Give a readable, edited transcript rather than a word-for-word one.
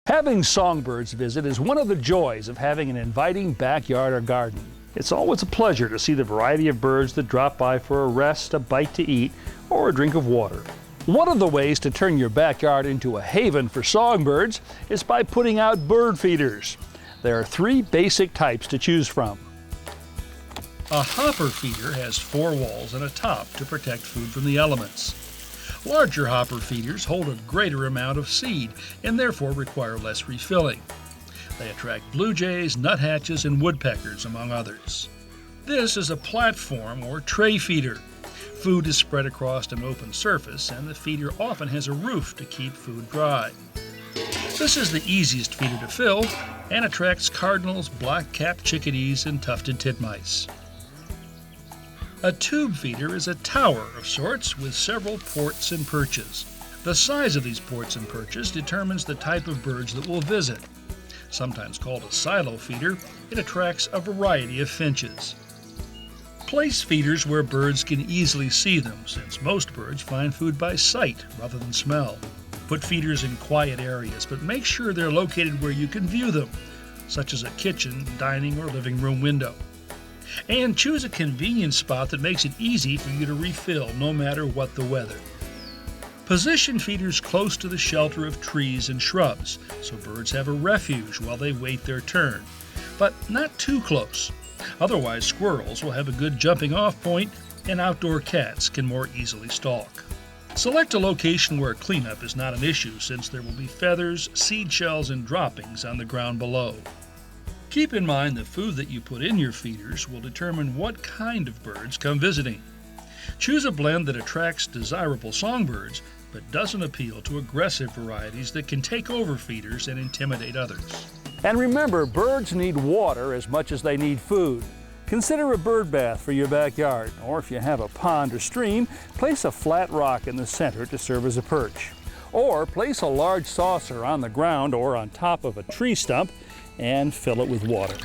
Having songbirds visit is one of the joys of having an inviting backyard or garden. It's always a pleasure to see the variety of birds that drop by for a rest, a bite to eat, or a drink of water. One of the ways to turn your backyard into a haven for songbirds is by putting out bird feeders. There are three basic types to choose from. A hopper feeder has four walls and a top to protect food from the elements. Larger hopper feeders hold a greater amount of seed and therefore require less refilling. They attract blue jays, nuthatches, and woodpeckers, among others. This is a platform or tray feeder. Food is spread across an open surface, and the feeder often has a roof to keep food dry. This is the easiest feeder to fill and attracts cardinals, black-capped chickadees, and tufted titmice. A tube feeder is a tower of sorts with several ports and perches. The size of these ports and perches determines the type of birds that will visit. Sometimes called a silo feeder, it attracts a variety of finches. Place feeders where birds can easily see them, since most birds find food by sight rather than smell. Put feeders in quiet areas, but make sure they're located where you can view them, such as a kitchen, dining, or living room window. And choose a convenient spot that makes it easy for you to refill no matter what the weather. Position feeders close to the shelter of trees and shrubs, so birds have a refuge while they wait their turn, but not too close. Otherwise, squirrels will have a good jumping off point and outdoor cats can more easily stalk. Select a location where cleanup is not an issue, since there will be feathers, seed shells, and droppings on the ground below. Keep in mind the food that you put in your feeders will determine what kind of birds come visiting. Choose a blend that attracts desirable songbirds, but doesn't appeal to aggressive varieties that can take over feeders and intimidate others. And remember, birds need water as much as they need food. Consider a bird bath for your backyard, or if you have a pond or stream, place a flat rock in the center to serve as a perch. Or place a large saucer on the ground or on top of a tree stump and fill it with water.